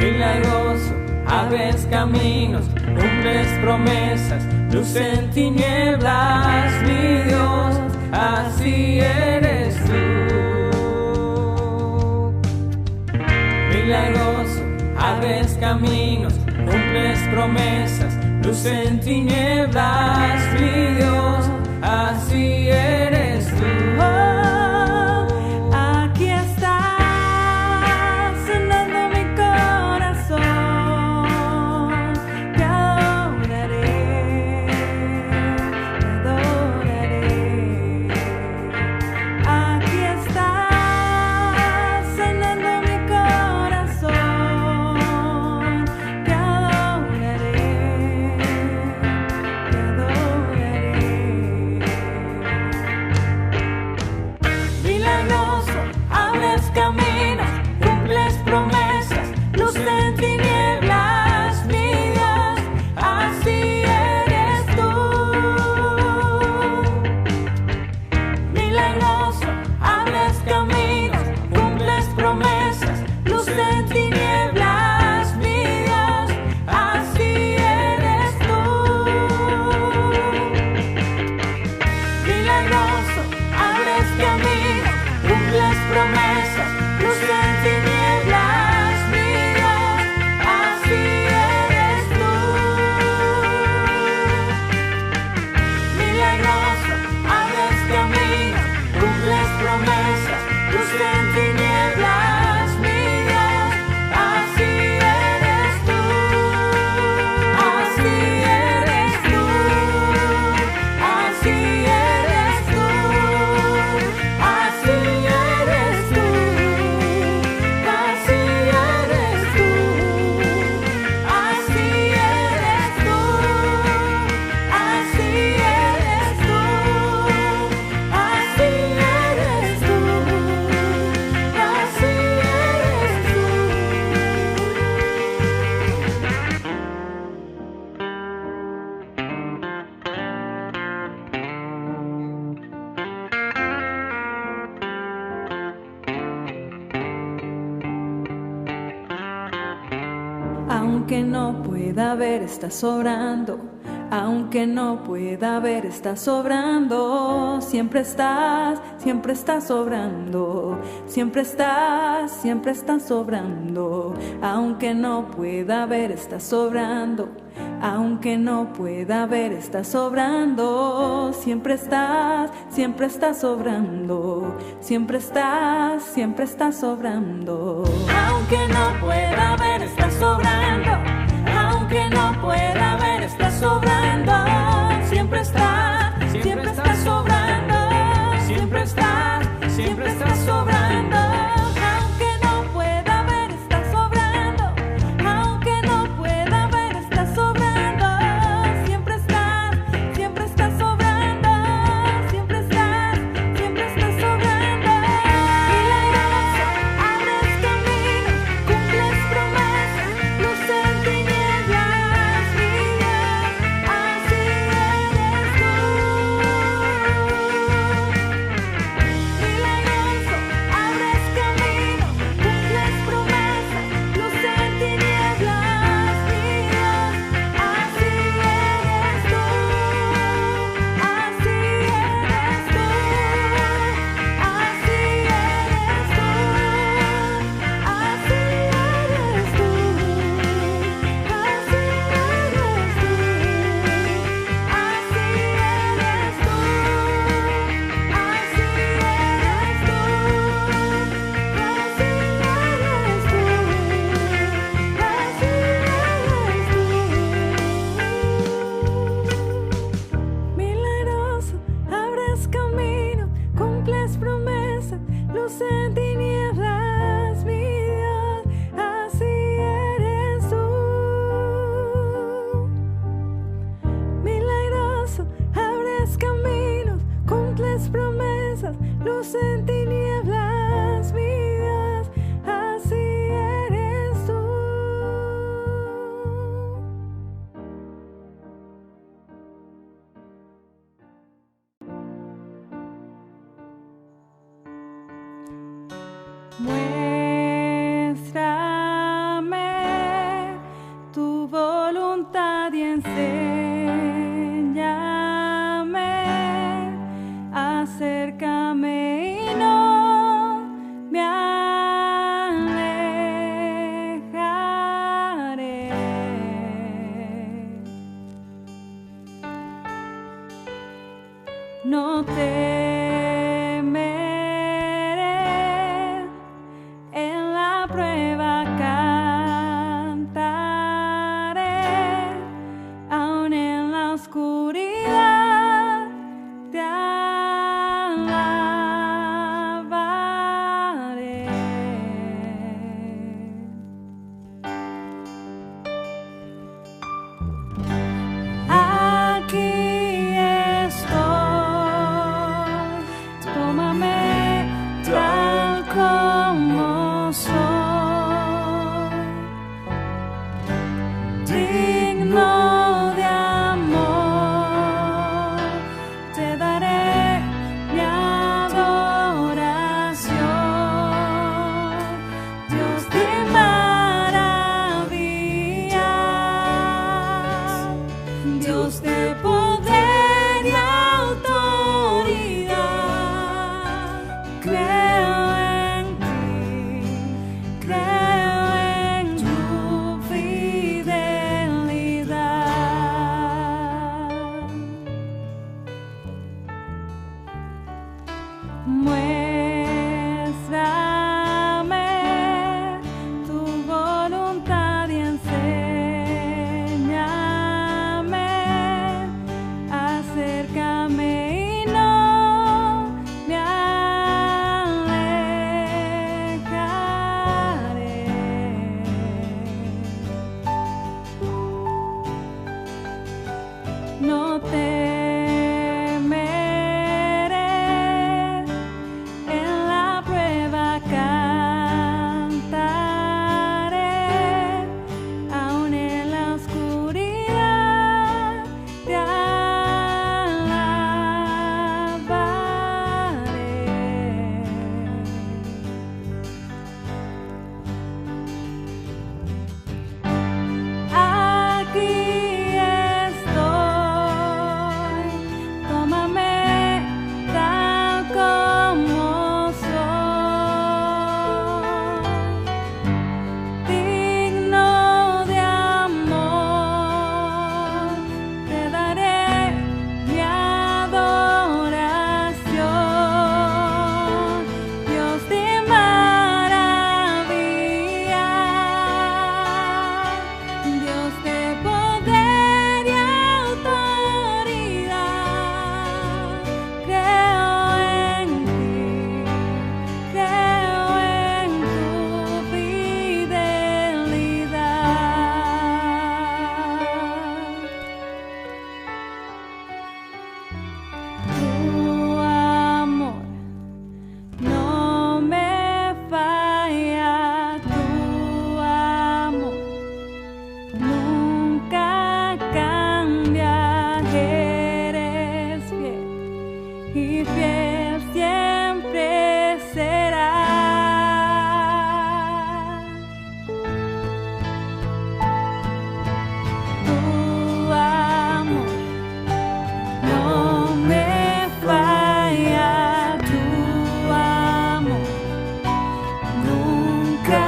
milagroso, abres caminos, cumples promesas, luz en tinieblas, mi Dios, así eres tú. Milagroso, abres caminos, cumples promesas, luz en tinieblas, mi Dios, así eres tú. Aquí estás, llenando mi corazón. Te adoraré, te adoraré. Aquí estás, llenando mi corazón. Te adoraré, te adoraré. Milagroso, abres caminos, cumples promesas, luz en tinieblas, mi Dios, así eres tú. Milagroso, abres caminos, cumples promesas, luz en tinieblas, mi Dios, así eres tú. Milagroso, abres caminos, cumples promesas, luz en tinieblas, mi Dios, así eres tú. Milagroso, abres caminos, cumples promesas, luz en tinieblas, mi Dios, así eres tú. Así eres tú, así eres tú, así eres tú, así eres tú, así eres tú, así eres tú, así eres tú, así Aunque no pueda ver, estás sobrando. Aunque no pueda ver, estás sobrando. Siempre estás sobrando. Siempre estás sobrando. Aunque no pueda ver, estás sobrando. Aunque no pueda ver, estás sobrando. Siempre estás sobrando. Siempre estás sobrando. Aunque no pueda ver, estás sobrando. Aunque no pueda ver, estás sobrando. Siempre estás sobrando. Siempre estás sobrando. Aunque no pueda ver, estás sobrando. Aunque no pueda ver, estás sobrando. Siempre estás sobrando. Siempre estás sobrando. Milagroso, abres caminos, cumples promesas, luz en tinieblas, mi Dios, así eres tú. Milagroso, abres caminos, cumples promesas, luz en tinieblas, mi Dios, así eres tú. Así eres tú. Así eres tú. Así eres tú. Así eres tú. Así eres tú. Así eres tú. Así eres tú. Milagroso, abres camino, cumples promesas, luz en tinieblas, mi Dios, así eres tú. Milagroso, abres caminos, cumples promesas, luz en tinieblas, mi Dios, así eres tú. Muéstrame enséñame, acércame y no me alejaré. No temeré, en la prueba cantaré, aun en la oscuridad te alabaré. Aquí estoy, tómame tal como soy, digno de amor, te daré mi adoración, Dios de maravilla, Dios de poder y autoridad. Creo en ti, creo en tu fidelidad. Muéstrame tu voluntad y enséñame, acércame y no me alejaré. No temeré, en la prueba cantaré, aun en la oscuridad te alabaré. Aquí estoy, tómame tal como soy, digno de amor, te daré mi adoración, Dios de maravilla, Dios de poder y autoridad. Creo en ti, creo en tu fidelidad. Tu amor no me falla, tu amor nunca cambia, eres fiel y fiel siempre serás. Tu amor no me falla, tu amor nunca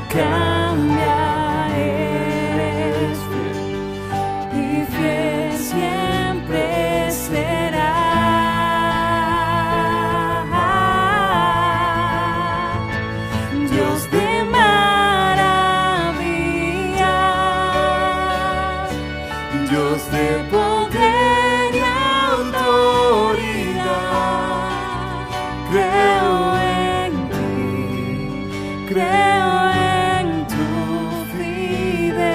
cambia, eres fiel y fiel siempre serás. Dios de maravilla, Dios de poder y autoridad. Creo en ti, creo en tu fidelidad.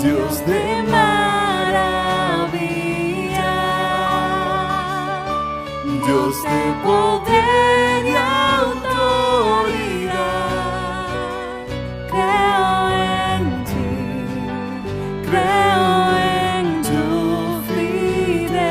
Dios de maravilla, Dios de poder y autoridad. Creo en ti, creo en tu fidelidad.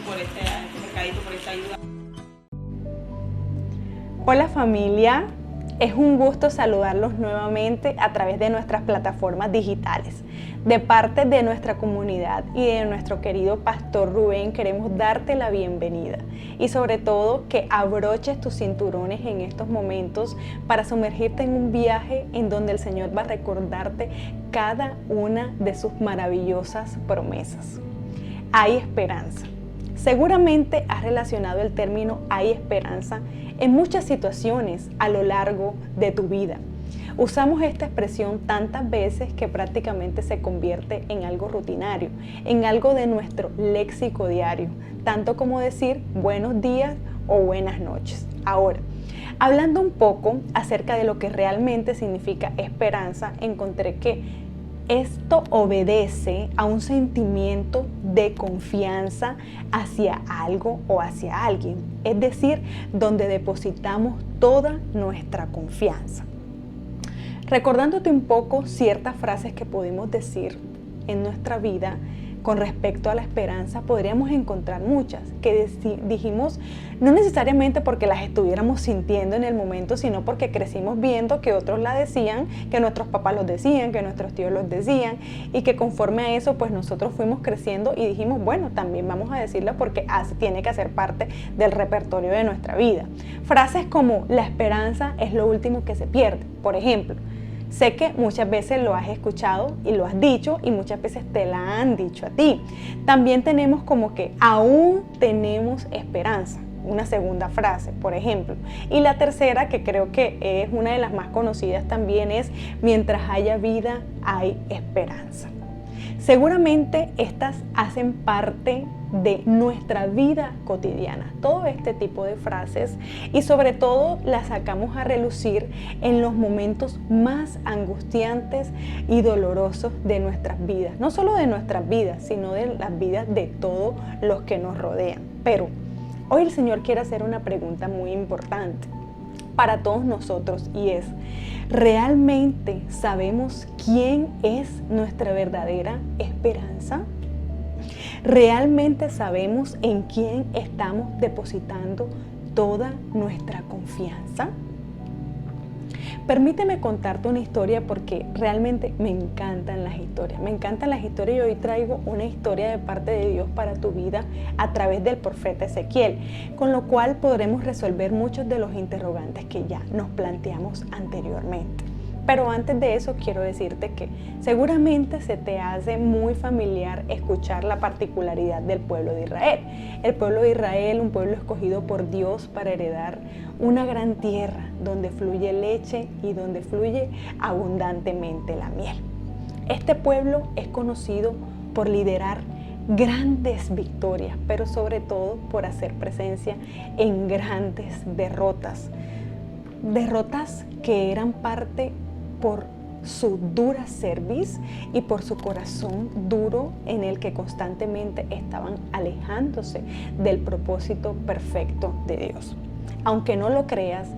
por este mercadito, por esta ayuda. Hola familia, es un gusto saludarlos nuevamente a través de nuestras plataformas digitales. De parte de nuestra comunidad y de nuestro querido Pastor Rubén, queremos darte la bienvenida y sobre todo que abroches tus cinturones en estos momentos para sumergirte en un viaje en donde el Señor va a recordarte cada una de sus maravillosas promesas. Hay esperanza. Seguramente has relacionado el término hay esperanza en muchas situaciones a lo largo de tu vida. Usamos esta expresión tantas veces que prácticamente se convierte en algo rutinario, en algo de nuestro léxico diario, tanto como decir buenos días o buenas noches. Ahora, hablando un poco acerca de lo que realmente significa esperanza, encontré que esto obedece a un sentimiento de confianza hacia algo o hacia alguien, es decir, donde depositamos toda nuestra confianza. Recordándote un poco ciertas frases que podemos decir en nuestra vida con respecto a la esperanza, podríamos encontrar muchas que dijimos no necesariamente porque las estuviéramos sintiendo en el momento, sino porque crecimos viendo que otros la decían, que nuestros papás los decían, que nuestros tíos los decían y que conforme a eso pues nosotros fuimos creciendo y dijimos bueno, también vamos a decirla porque tiene que hacer parte del repertorio de nuestra vida. Frases como la esperanza es lo último que se pierde, por ejemplo. Sé que muchas veces lo has escuchado y lo has dicho y muchas veces te la han dicho a ti. También tenemos como que aún tenemos esperanza, una segunda frase, por ejemplo. Y la tercera, que creo que es una de las más conocidas también, es mientras haya vida hay esperanza. Seguramente estas hacen parte de nuestra vida cotidiana, todo este tipo de frases, y sobre todo las sacamos a relucir en los momentos más angustiantes y dolorosos de nuestras vidas, no solo de nuestras vidas, sino de las vidas de todos los que nos rodean. Pero hoy el Señor quiere hacer una pregunta muy importante para todos nosotros y es: ¿realmente sabemos quién es nuestra verdadera esperanza? ¿Realmente sabemos en quién estamos depositando toda nuestra confianza? Permíteme contarte una historia porque realmente me encantan las historias. Me encantan las historias y hoy traigo una historia de parte de Dios para tu vida a través del profeta Ezequiel, con lo cual podremos resolver muchos de los interrogantes que ya nos planteamos anteriormente. Pero antes de eso quiero decirte que seguramente se te hace muy familiar escuchar la particularidad del pueblo de Israel. El pueblo de Israel, un pueblo escogido por Dios para heredar una gran tierra donde fluye leche y donde fluye abundantemente la miel. Este pueblo es conocido por liderar grandes victorias, pero sobre todo por hacer presencia en grandes derrotas. Derrotas que eran parte por su dura cerviz y por su corazón duro en el que constantemente estaban alejándose del propósito perfecto de Dios. Aunque no lo creas,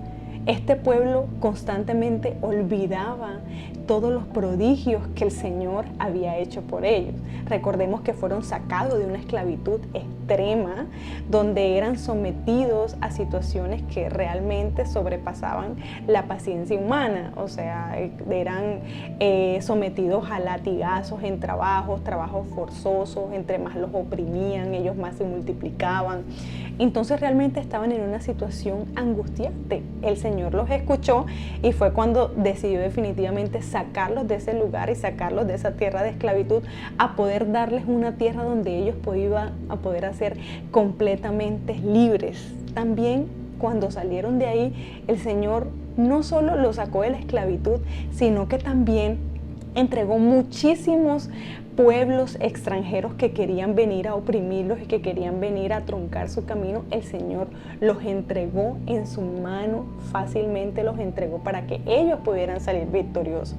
este pueblo constantemente olvidaba todos los prodigios que el Señor había hecho por ellos. Recordemos que fueron sacados de una esclavitud extrema, donde eran sometidos a situaciones que realmente sobrepasaban la paciencia humana. O sea, eran sometidos a latigazos en trabajos forzosos, entre más los oprimían, ellos más se multiplicaban. Entonces realmente estaban en una situación angustiante. El Señor los escuchó y fue cuando decidió definitivamente sacarlos de ese lugar y sacarlos de esa tierra de esclavitud a poder darles una tierra donde ellos iban a poder ser completamente libres. También cuando salieron de ahí, el Señor no solo los sacó de la esclavitud, sino que también entregó muchísimos pueblos extranjeros que querían venir a oprimirlos y que querían venir a truncar su camino. El Señor los entregó en su mano, fácilmente los entregó para que ellos pudieran salir victoriosos.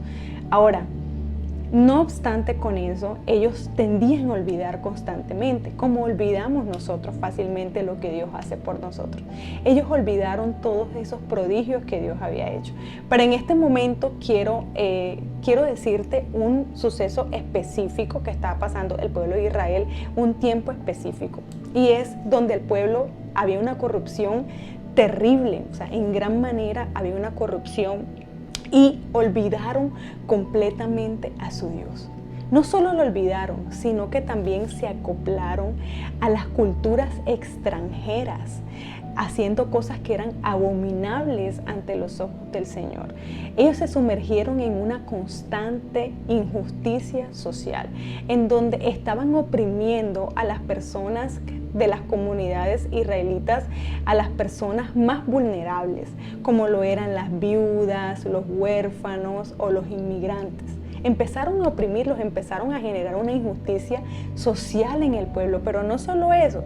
Ahora, No obstante con eso, ellos tendían a olvidar constantemente, como olvidamos nosotros fácilmente lo que Dios hace por nosotros. Ellos olvidaron todos esos prodigios que Dios había hecho. Pero en este momento quiero decirte un suceso específico que estaba pasando el pueblo de Israel, un tiempo específico. Y es donde el pueblo había una corrupción terrible, o sea, en gran manera había una corrupción. Y olvidaron completamente a su Dios. No solo lo olvidaron, sino que también se acoplaron a las culturas extranjeras, haciendo cosas que eran abominables ante los ojos del Señor. Ellos se sumergieron en una constante injusticia social, en donde estaban oprimiendo a las personas de las comunidades israelitas, a las personas más vulnerables, como lo eran las viudas, los huérfanos o los inmigrantes. Empezaron a oprimirlos, empezaron a generar una injusticia social en el pueblo, pero no solo eso,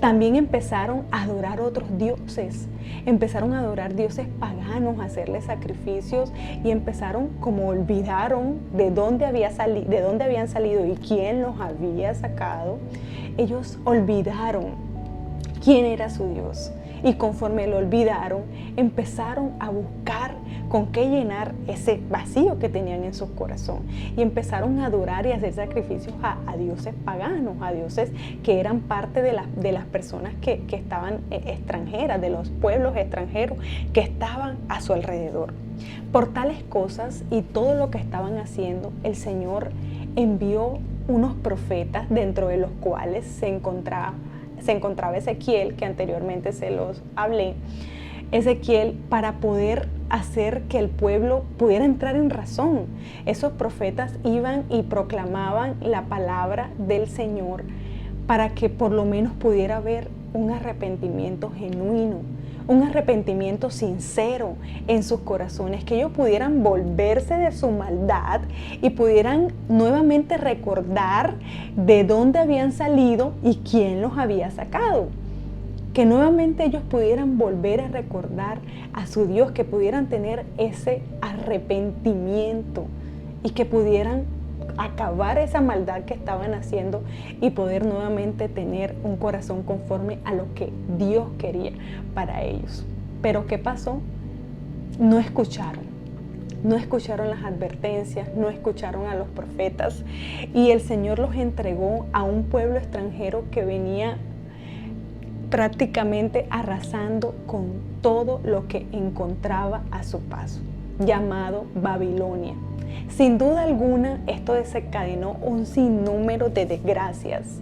también empezaron a adorar otros dioses, empezaron a adorar dioses paganos, a hacerles sacrificios y empezaron, como olvidaron de dónde habían salido y quién los había sacado, ellos olvidaron quién era su Dios. Y conforme lo olvidaron, empezaron a buscar con qué llenar ese vacío que tenían en su corazón. Y empezaron a adorar y a hacer sacrificios a dioses paganos, a dioses que eran parte de las personas que estaban extranjeras, de los pueblos extranjeros que estaban a su alrededor. Por tales cosas y todo lo que estaban haciendo, el Señor envió unos profetas, dentro de los cuales se encontraba Ezequiel, que anteriormente se los hablé. Ezequiel, para poder hacer que el pueblo pudiera entrar en razón. Esos profetas iban y proclamaban la palabra del Señor para que por lo menos pudiera haber un arrepentimiento genuino, un arrepentimiento sincero en sus corazones, que ellos pudieran volverse de su maldad y pudieran nuevamente recordar de dónde habían salido y quién los había sacado. Que nuevamente ellos pudieran volver a recordar a su Dios, que pudieran tener ese arrepentimiento y que pudieran acabar esa maldad que estaban haciendo y poder nuevamente tener un corazón conforme a lo que Dios quería para ellos. Pero ¿qué pasó? No escucharon las advertencias, no escucharon a los profetas y el Señor los entregó a un pueblo extranjero que venía prácticamente arrasando con todo lo que encontraba a su paso, llamado Babilonia. Sin duda alguna, esto desencadenó un sinnúmero de desgracias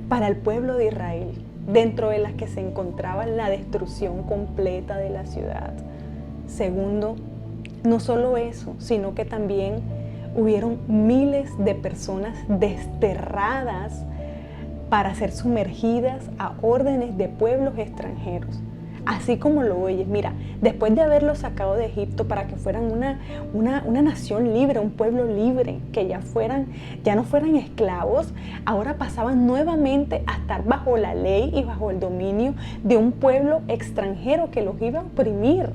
para el pueblo de Israel, dentro de las que se encontraba la destrucción completa de la ciudad. Segundo, no solo eso, sino que también hubieron miles de personas desterradas para ser sumergidas a órdenes de pueblos extranjeros. Así como lo oyes, mira, después de haberlos sacado de Egipto para que fueran una nación libre, un pueblo libre, que ya no fueran esclavos, ahora pasaban nuevamente a estar bajo la ley y bajo el dominio de un pueblo extranjero que los iba a oprimir.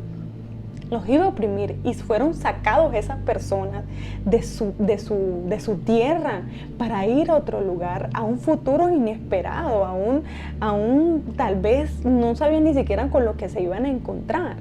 Y fueron sacados esas personas de su tierra para ir a otro lugar, a un futuro inesperado, aún tal vez no sabían ni siquiera con lo que se iban a encontrar.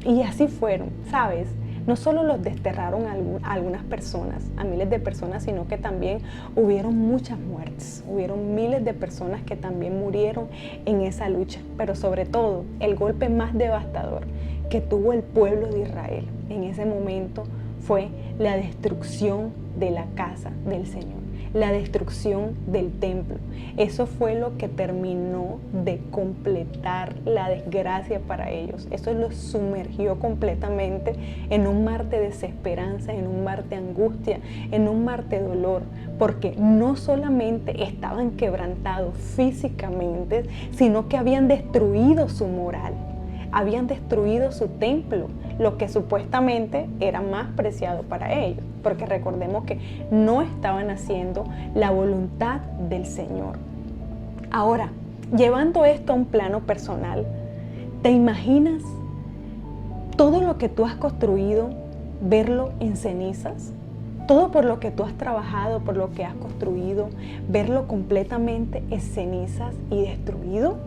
Y así fueron, ¿sabes? No solo los desterraron a algunas personas, a miles de personas, sino que también hubieron muchas muertes. Hubieron miles de personas que también murieron en esa lucha. Pero sobre todo, el golpe más devastador que tuvo el pueblo de Israel en ese momento fue la destrucción de la casa del Señor, la destrucción del templo. Eso fue lo que terminó de completar la desgracia para ellos. Eso los sumergió completamente en un mar de desesperanza, en un mar de angustia, en un mar de dolor, porque no solamente estaban quebrantados físicamente, sino que habían destruido su moral. Habían destruido su templo, lo que supuestamente era más preciado para ellos, porque recordemos que no estaban haciendo la voluntad del Señor. Ahora, llevando esto a un plano personal, ¿te imaginas todo lo que tú has construido, verlo en cenizas? todo por lo que tú has trabajado, por lo que has construido, verlo completamente en cenizas y destruido.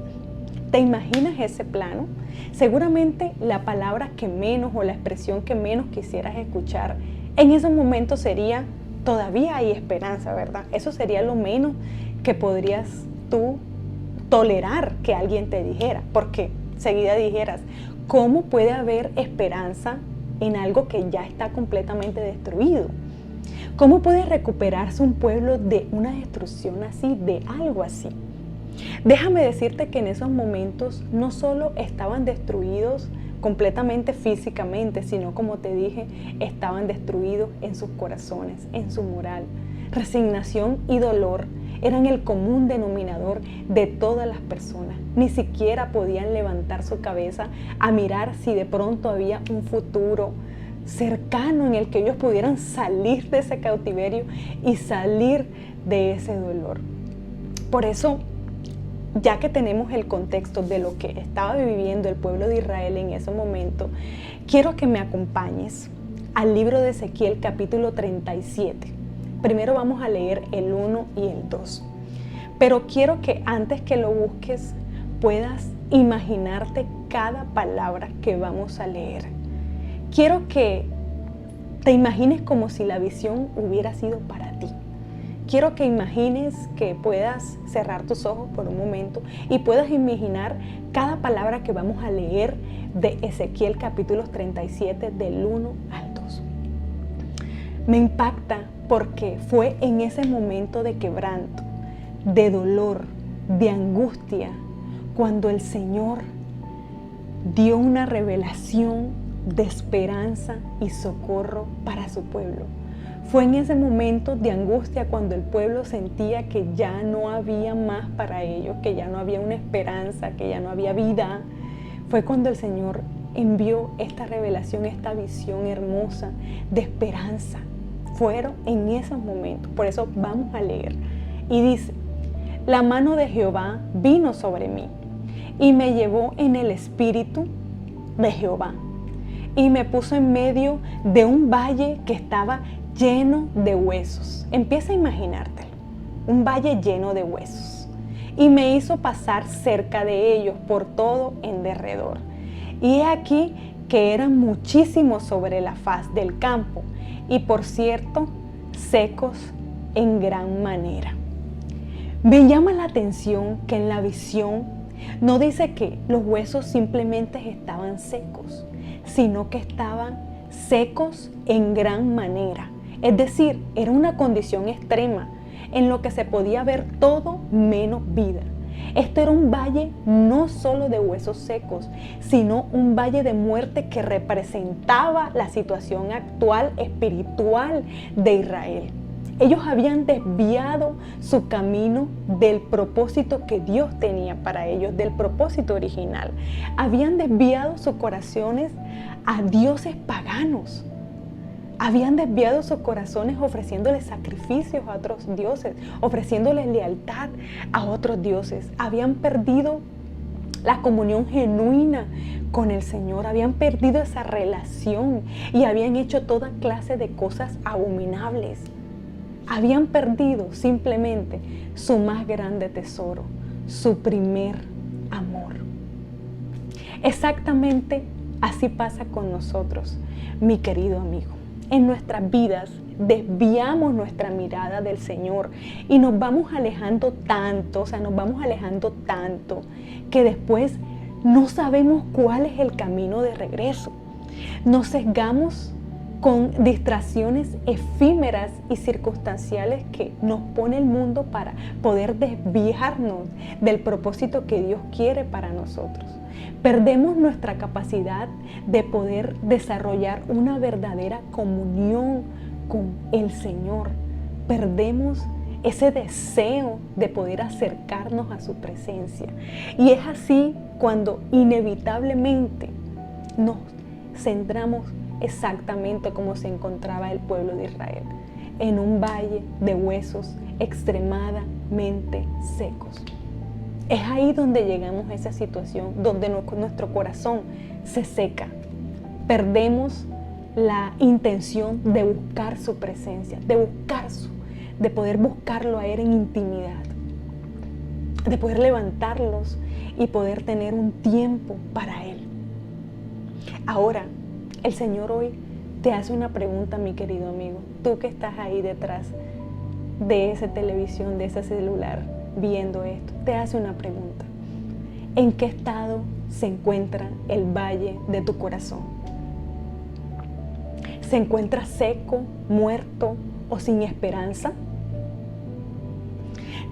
¿Te imaginas ese plano? Seguramente la palabra que menos o la expresión que menos quisieras escuchar en ese momento sería: todavía hay esperanza, ¿verdad? Eso sería lo menos que podrías tú tolerar que alguien te dijera, porque seguida dijeras: ¿cómo puede haber esperanza en algo que ya está completamente destruido? ¿Cómo puede recuperarse un pueblo de una destrucción así, de algo así? Déjame decirte que en esos momentos no solo estaban destruidos completamente físicamente, sino, como te dije, estaban destruidos en sus corazones, en su moral. Resignación y dolor eran el común denominador de todas las personas. Ni siquiera podían levantar su cabeza a mirar si de pronto había un futuro cercano en el que ellos pudieran salir de ese cautiverio y salir de ese dolor. Por eso, ya que tenemos el contexto de lo que estaba viviendo el pueblo de Israel en ese momento, quiero que me acompañes al libro de Ezequiel capítulo 37. Primero vamos a leer el 1 y el 2. Pero quiero que antes que lo busques puedas imaginarte cada palabra que vamos a leer. Quiero que te imagines como si la visión hubiera sido para ti. Quiero que imagines que puedas cerrar tus ojos por un momento y puedas imaginar cada palabra que vamos a leer de Ezequiel capítulo 37 del 1 al 2. Me impacta porque fue en ese momento de quebranto, de dolor, de angustia, cuando el Señor dio una revelación de esperanza y socorro para su pueblo. Fue en ese momento de angustia cuando el pueblo sentía que ya no había más para ellos, que ya no había una esperanza, que ya no había vida. Fue cuando el Señor envió esta revelación, esta visión hermosa de esperanza. Fueron en esos momentos. Por eso vamos a leer. Y dice: la mano de Jehová vino sobre mí y me llevó en el espíritu de Jehová y me puso en medio de un valle que estaba lleno de huesos. Empieza a imaginártelo, un valle lleno de huesos. Y me hizo pasar cerca de ellos por todo en derredor. Y he aquí que eran muchísimos sobre la faz del campo, y por cierto, secos en gran manera. Me llama la atención que en la visión no dice que los huesos simplemente estaban secos, sino que estaban secos en gran manera. Es decir, era una condición extrema en lo que se podía ver todo menos vida. Esto era un valle no solo de huesos secos, sino un valle de muerte que representaba la situación actual espiritual de Israel. Ellos habían desviado su camino del propósito que Dios tenía para ellos, del propósito original. Habían desviado sus corazones a dioses paganos. Habían desviado sus corazones ofreciéndoles sacrificios a otros dioses, ofreciéndoles lealtad a otros dioses. Habían perdido la comunión genuina con el Señor, habían perdido esa relación y habían hecho toda clase de cosas abominables. Habían perdido simplemente su más grande tesoro, su primer amor. Exactamente así pasa con nosotros, mi querido amigo. En nuestras vidas desviamos nuestra mirada del Señor y nos vamos alejando tanto, que después no sabemos cuál es el camino de regreso. Nos sesgamos con distracciones efímeras y circunstanciales que nos pone el mundo para poder desviarnos del propósito que Dios quiere para nosotros. Perdemos nuestra capacidad de poder desarrollar una verdadera comunión con el Señor. Perdemos ese deseo de poder acercarnos a su presencia. Y es así cuando inevitablemente nos centramos exactamente como se encontraba el pueblo de Israel, en un valle de huesos extremadamente secos. Es ahí donde llegamos a esa situación, donde nuestro corazón se seca. Perdemos la intención de buscar su presencia, de poder buscarlo a Él en intimidad, de poder levantarlos y poder tener un tiempo para Él. Ahora, el Señor hoy te hace una pregunta, mi querido amigo, tú que estás ahí detrás de esa televisión, de ese celular, viendo esto, te hace una pregunta. ¿En qué estado se encuentra el valle de tu corazón? ¿Se encuentra seco, muerto o sin esperanza?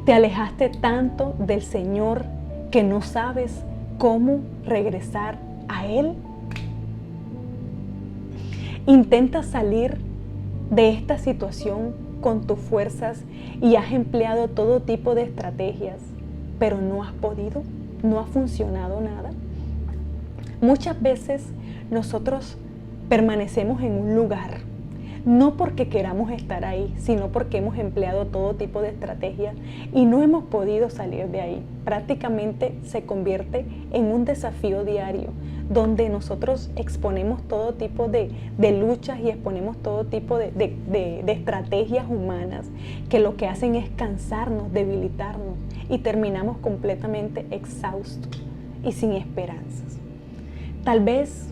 ¿Te alejaste tanto del Señor que no sabes cómo regresar a Él? ¿Intentas salir de esta situación con tus fuerzas y has empleado todo tipo de estrategias, pero no has podido? ¿No ha funcionado nada? Muchas veces nosotros permanecemos en un lugar, no porque queramos estar ahí, sino porque hemos empleado todo tipo de estrategias y no hemos podido salir de ahí. Prácticamente se convierte en un desafío diario, donde nosotros exponemos todo tipo de luchas y exponemos todo tipo de estrategias humanas que lo que hacen es cansarnos, debilitarnos y terminamos completamente exhaustos y sin esperanzas. Tal vez,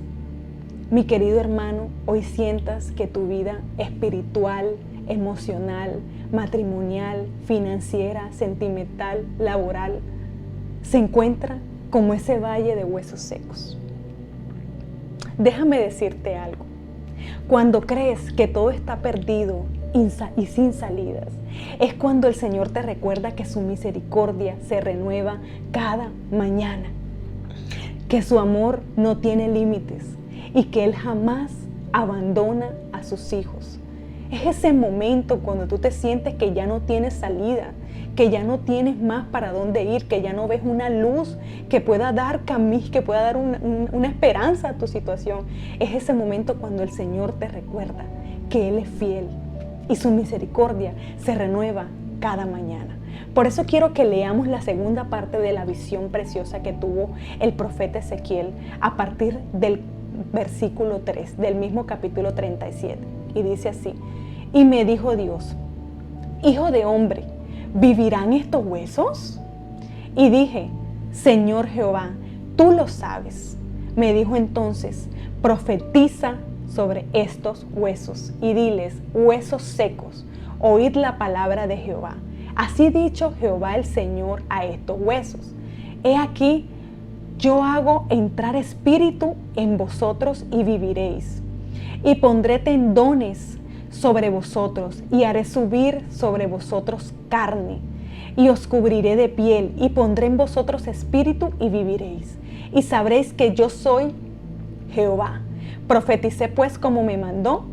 mi querido hermano, hoy sientas que tu vida espiritual, emocional, matrimonial, financiera, sentimental, laboral, se encuentra como ese valle de huesos secos. Déjame decirte algo. Cuando crees que todo está perdido y sin salidas, es cuando el Señor te recuerda que su misericordia se renueva cada mañana, que su amor no tiene límites y que Él jamás abandona a sus hijos. Es ese momento cuando tú te sientes que ya no tienes salida, que ya no tienes más para dónde ir, que ya no ves una luz que pueda dar camino, que pueda dar una esperanza a tu situación. Es ese momento cuando el Señor te recuerda que Él es fiel y su misericordia se renueva cada mañana. Por eso quiero que leamos la segunda parte de la visión preciosa que tuvo el profeta Ezequiel a partir del versículo 3 del mismo capítulo 37. Y dice así: y me dijo Dios, hijo de hombre, ¿vivirán estos huesos? Y dije, Señor Jehová, tú lo sabes. Me dijo entonces, profetiza sobre estos huesos y diles, huesos secos, oíd la palabra de Jehová. Así dicho Jehová el Señor a estos huesos. He aquí, yo hago entrar espíritu en vosotros y viviréis. Y pondré tendones sobre vosotros y haré subir sobre vosotros carne. Y os cubriré de piel y pondré en vosotros espíritu y viviréis. Y sabréis que yo soy Jehová. Profeticé pues como me mandó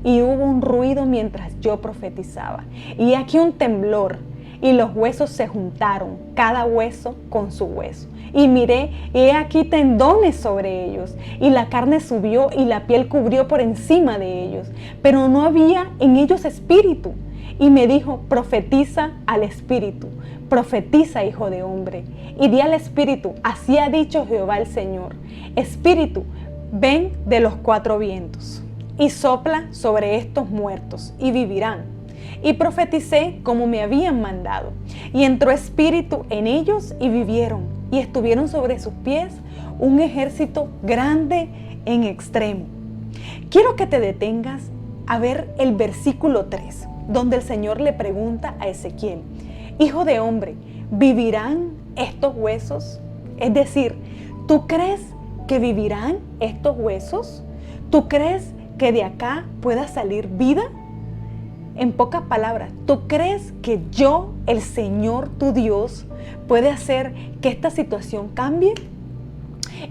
y hubo un ruido mientras yo profetizaba. Y aquí un temblor y los huesos se juntaron, cada hueso con su hueso. Y miré, y he aquí tendones sobre ellos, y la carne subió y la piel cubrió por encima de ellos, pero no había en ellos espíritu. Y me dijo, profetiza al espíritu, profetiza, hijo de hombre, y di al espíritu, así ha dicho Jehová el Señor, espíritu, ven de los cuatro vientos, y sopla sobre estos muertos, y vivirán. Y profeticé como me habían mandado, y entró espíritu en ellos y vivieron. Y estuvieron sobre sus pies un ejército grande en extremo. Quiero que te detengas a ver el versículo 3, donde el Señor le pregunta a Ezequiel, hijo de hombre, ¿vivirán estos huesos? Es decir, ¿tú crees que vivirán estos huesos? ¿Tú crees que de acá pueda salir vida? En pocas palabras, ¿tú crees que yo, el Señor, tu Dios, puede hacer que esta situación cambie?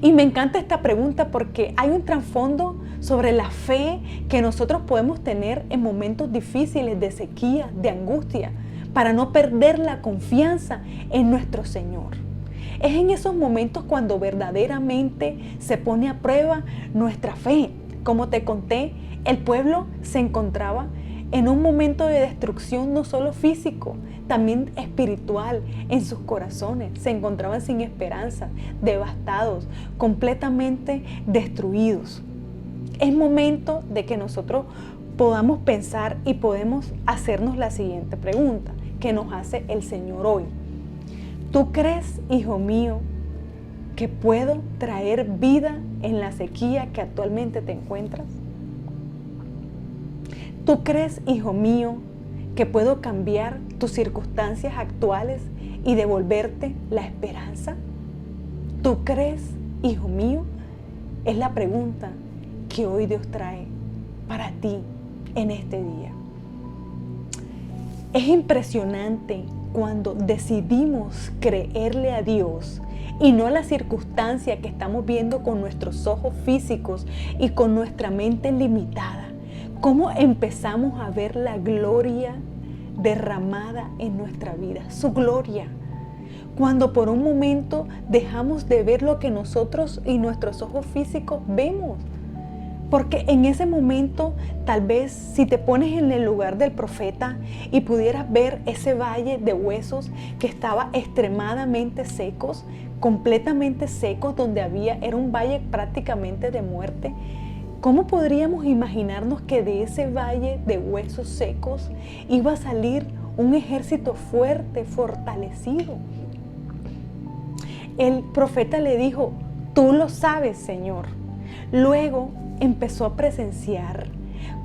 Y me encanta esta pregunta porque hay un trasfondo sobre la fe que nosotros podemos tener en momentos difíciles de sequía, de angustia, para no perder la confianza en nuestro Señor. Es en esos momentos cuando verdaderamente se pone a prueba nuestra fe. Como te conté, el pueblo se encontraba en un momento de destrucción no solo físico, también espiritual en sus corazones. Se encontraban sin esperanza, devastados, completamente destruidos. Es momento de que nosotros podamos pensar y podemos hacernos la siguiente pregunta que nos hace el Señor hoy. ¿Tú crees, hijo mío, que puedo traer vida en la sequía que actualmente te encuentras? ¿Tú crees, hijo mío, que puedo cambiar tus circunstancias actuales y devolverte la esperanza? ¿Tú crees, hijo mío? Es la pregunta que hoy Dios trae para ti en este día. Es impresionante cuando decidimos creerle a Dios y no a la circunstancia que estamos viendo con nuestros ojos físicos y con nuestra mente limitada. Cómo empezamos a ver la gloria derramada en nuestra vida, su gloria. Cuando por un momento dejamos de ver lo que nosotros y nuestros ojos físicos vemos. Porque en ese momento, tal vez si te pones en el lugar del profeta y pudieras ver ese valle de huesos que estaba extremadamente secos, completamente secos, donde era un valle prácticamente de muerte, ¿cómo podríamos imaginarnos que de ese valle de huesos secos iba a salir un ejército fuerte, fortalecido? El profeta le dijo, tú lo sabes, Señor. Luego empezó a presenciar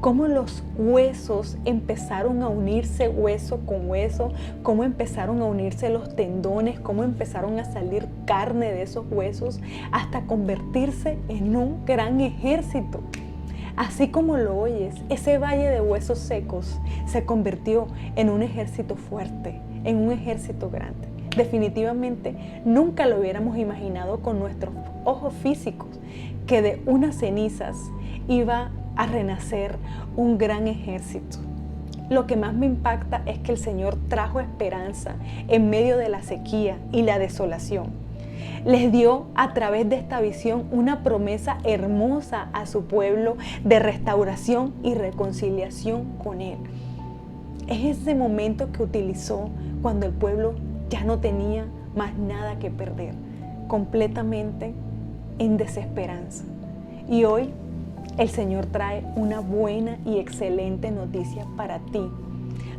cómo los huesos empezaron a unirse hueso con hueso, cómo empezaron a unirse los tendones, cómo empezaron a salir carne de esos huesos hasta convertirse en un gran ejército. Así como lo oyes, ese valle de huesos secos se convirtió en un ejército fuerte, en un ejército grande. Definitivamente nunca lo hubiéramos imaginado con nuestros ojos físicos, que de unas cenizas iba a renacer un gran ejército. Lo que más me impacta es que el Señor trajo esperanza en medio de la sequía y la desolación. Les dio a través de esta visión una promesa hermosa a su pueblo de restauración y reconciliación con Él. Es ese momento que utilizó cuando el pueblo ya no tenía más nada que perder, completamente en desesperanza. Y hoy el Señor trae una buena y excelente noticia para ti.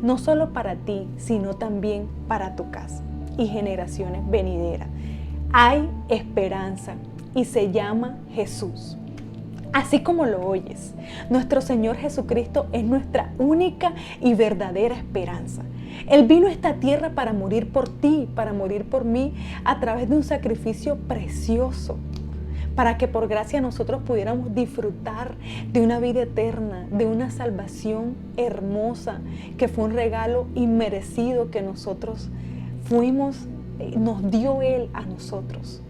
No solo para ti, sino también para tu casa y generaciones venideras. Hay esperanza y se llama Jesús. Así como lo oyes, nuestro Señor Jesucristo es nuestra única y verdadera esperanza. Él vino a esta tierra para morir por ti, para morir por mí, a través de un sacrificio precioso, para que por gracia nosotros pudiéramos disfrutar de una vida eterna, de una salvación hermosa, que fue un regalo inmerecido que nosotros nos dio Él a nosotros,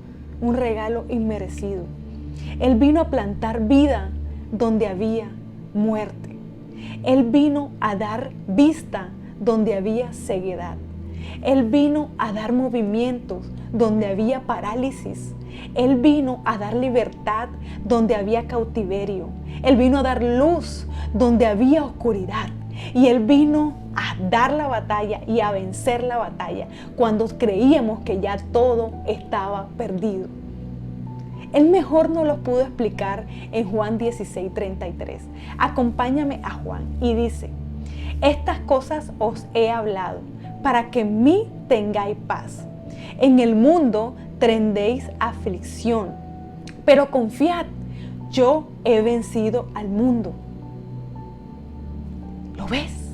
un regalo inmerecido. Él vino a plantar vida donde había muerte. Él vino a dar vista donde había ceguedad. Él vino a dar movimientos donde había parálisis. Él vino a dar libertad donde había cautiverio. Él vino a dar luz donde había oscuridad. Y Él vino a dar la batalla y a vencer la batalla cuando creíamos que ya todo estaba perdido. Él mejor nos lo pudo explicar en Juan 16:33. Acompáñame a Juan y dice: estas cosas os he hablado para que en mí tengáis paz. En el mundo tendréis aflicción, pero confiad, yo he vencido al mundo. ¿Lo ves?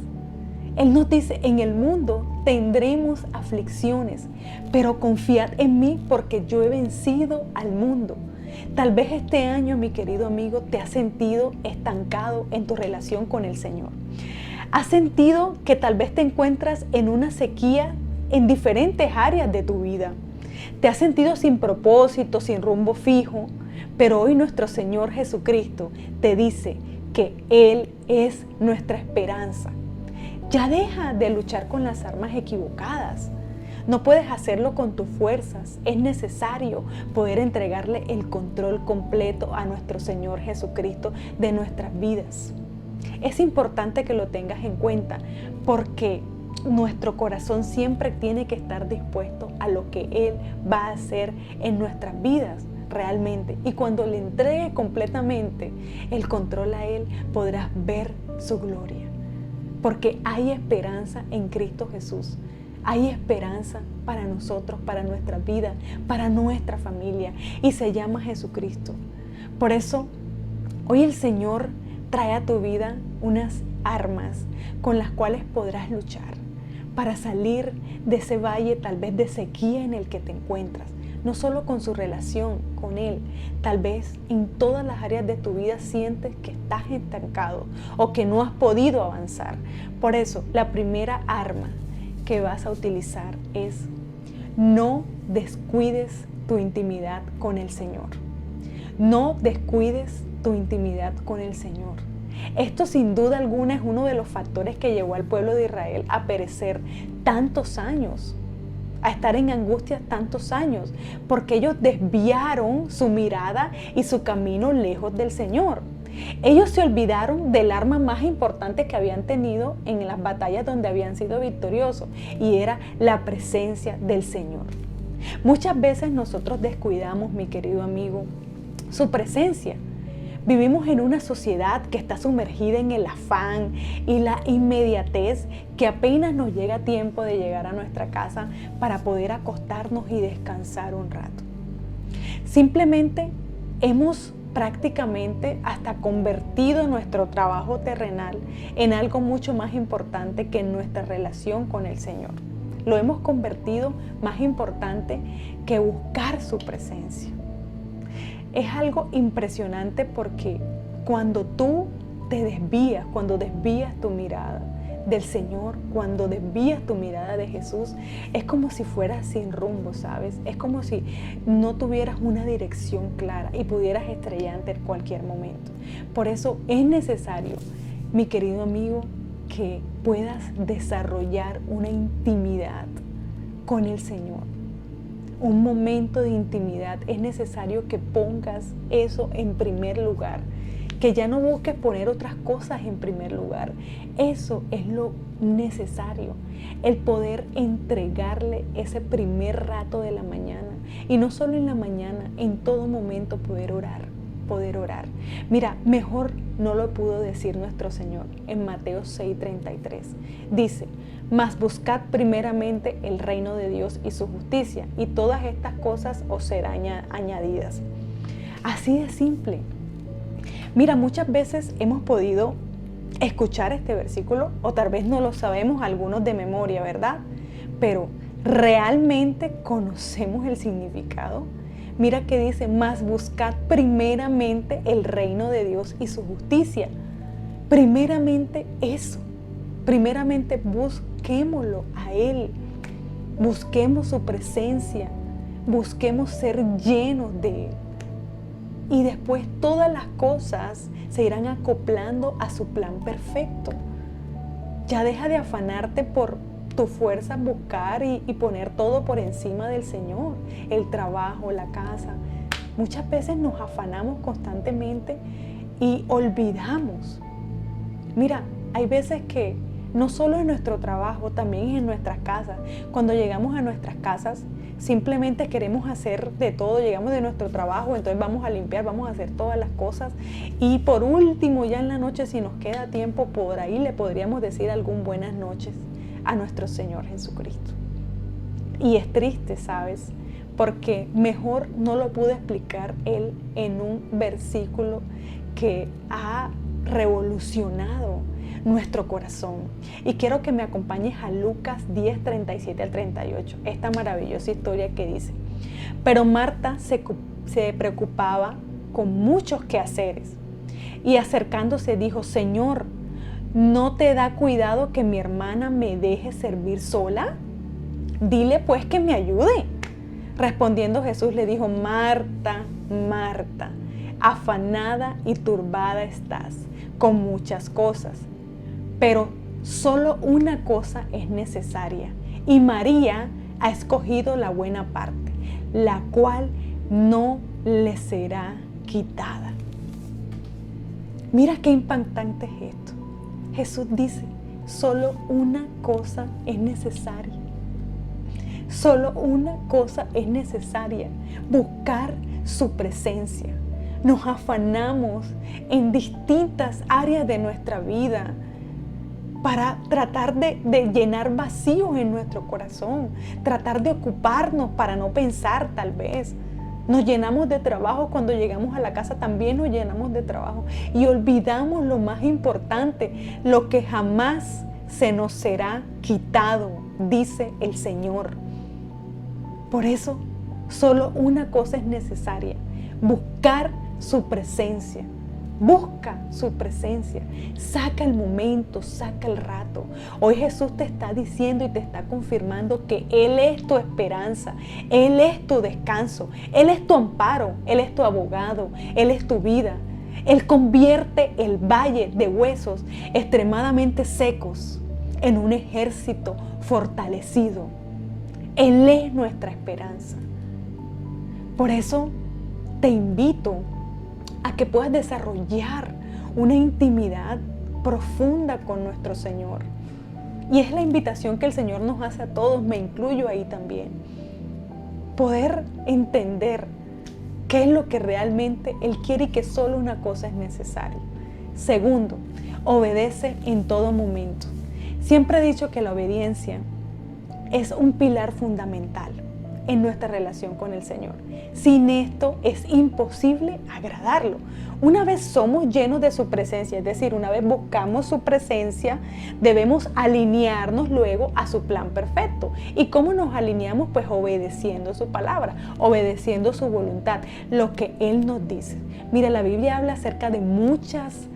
Él nos dice, en el mundo tendremos aflicciones, pero confiad en mí porque yo he vencido al mundo. Tal vez este año, mi querido amigo, te has sentido estancado en tu relación con el Señor. Has sentido que tal vez te encuentras en una sequía en diferentes áreas de tu vida. Te has sentido sin propósito, sin rumbo fijo, pero hoy nuestro Señor Jesucristo te dice que Él es nuestra esperanza. Ya deja de luchar con las armas equivocadas. No puedes hacerlo con tus fuerzas. Es necesario poder entregarle el control completo a nuestro Señor Jesucristo de nuestras vidas. Es importante que lo tengas en cuenta porque nuestro corazón siempre tiene que estar dispuesto a lo que Él va a hacer en nuestras vidas. realmente. Y cuando le entregue completamente el control a Él, podrás ver su gloria. Porque hay esperanza en Cristo Jesús. Hay esperanza para nosotros, para nuestra vida, para nuestra familia. Y se llama Jesucristo. Por eso, hoy el Señor trae a tu vida unas armas con las cuales podrás luchar para salir de ese valle tal vez de sequía en el que te encuentras. No solo con su relación con Él, tal vez en todas las áreas de tu vida sientes que estás estancado o que no has podido avanzar. Por eso, la primera arma que vas a utilizar es: no descuides tu intimidad con el Señor. No descuides tu intimidad con el Señor. Esto sin duda alguna es uno de los factores que llevó al pueblo de Israel a perecer tantos años, a estar en angustia tantos años, porque ellos desviaron su mirada y su camino lejos del Señor. Ellos se olvidaron del arma más importante que habían tenido en las batallas donde habían sido victoriosos, y era la presencia del Señor. Muchas veces nosotros descuidamos, mi querido amigo, su presencia. Vivimos en una sociedad que está sumergida en el afán y la inmediatez, que apenas nos llega tiempo de llegar a nuestra casa para poder acostarnos y descansar un rato. Simplemente hemos prácticamente hasta convertido nuestro trabajo terrenal en algo mucho más importante que nuestra relación con el Señor. Lo hemos convertido más importante que buscar su presencia. Es algo impresionante porque cuando tú te desvías, cuando desvías tu mirada del Señor, cuando desvías tu mirada de Jesús, es como si fueras sin rumbo, ¿sabes? Es como si no tuvieras una dirección clara y pudieras estrellarte en cualquier momento. Por eso es necesario, mi querido amigo, que puedas desarrollar una intimidad con el Señor. Un momento de intimidad. Es necesario que pongas eso en primer lugar, que ya no busques poner otras cosas en primer lugar. Eso es lo necesario, el poder entregarle ese primer rato de la mañana, y no solo en la mañana, en todo momento poder orar. Mira, mejor no lo pudo decir nuestro Señor en Mateo 6:33. Dice: mas buscad primeramente el reino de Dios y su justicia, y todas estas cosas os serán añadidas. Así de simple. Mira, muchas veces hemos podido escuchar este versículo, o tal vez no lo sabemos algunos de memoria, ¿verdad? Pero ¿realmente conocemos el significado? Mira que dice: mas buscad primeramente el reino de Dios y su justicia. Primeramente eso. Primeramente busquémoslo a Él. Busquemos su presencia. Busquemos ser llenos de Él. Y después todas las cosas se irán acoplando a su plan perfecto. Ya deja de afanarte por tu fuerza, buscar y poner todo por encima del Señor. El trabajo, la casa. Muchas veces nos afanamos constantemente y olvidamos. Mira, hay veces que no solo en nuestro trabajo, también en nuestras casas. Cuando llegamos a nuestras casas, simplemente queremos hacer de todo. Llegamos de nuestro trabajo, entonces vamos a limpiar, vamos a hacer todas las cosas. Y por último, ya en la noche, si nos queda tiempo, por ahí le podríamos decir algún buenas noches a nuestro Señor Jesucristo. Y es triste, ¿sabes? Porque mejor no lo pudo explicar Él en un versículo que ha revolucionado nuestro corazón. Y quiero que me acompañes a Lucas 10, 37 al 38, esta maravillosa historia que dice: pero Marta se preocupaba con muchos quehaceres, y acercándose dijo: Señor, ¿no te da cuidado que mi hermana me deje servir sola? Dile pues que me ayude. Respondiendo Jesús le dijo: Marta, Marta, afanada y turbada estás con muchas cosas, pero solo una cosa es necesaria, y María ha escogido la buena parte, la cual no le será quitada. Mira qué impactante es esto. Jesús dice: solo una cosa es necesaria. Solo una cosa es necesaria: buscar su presencia. Nos afanamos en distintas áreas de nuestra vida para tratar de llenar vacíos en nuestro corazón, tratar de ocuparnos para no pensar tal vez. Nos llenamos de trabajo, cuando llegamos a la casa también nos llenamos de trabajo y olvidamos lo más importante, lo que jamás se nos será quitado, dice el Señor. Por eso, solo una cosa es necesaria: buscar su presencia. Busca su presencia, saca el momento, saca el rato. Hoy Jesús te está diciendo y te está confirmando que Él es tu esperanza, Él es tu descanso, Él es tu amparo, Él es tu abogado, Él es tu vida. Él convierte el valle de huesos extremadamente secos en un ejército fortalecido. Él es nuestra esperanza. Por eso te invito a que puedas desarrollar una intimidad profunda con nuestro Señor. Y es la invitación que el Señor nos hace a todos, me incluyo ahí también. Poder entender qué es lo que realmente Él quiere y que solo una cosa es necesaria. Segundo, obedece en todo momento. Siempre he dicho que la obediencia es un pilar fundamental en nuestra relación con el Señor. Sin esto es imposible agradarlo. Una vez somos llenos de su presencia, es decir, una vez buscamos su presencia, debemos alinearnos luego a su plan perfecto. ¿Y cómo nos alineamos? Pues obedeciendo su palabra, obedeciendo su voluntad, lo que Él nos dice. Mira, la Biblia habla acerca de muchas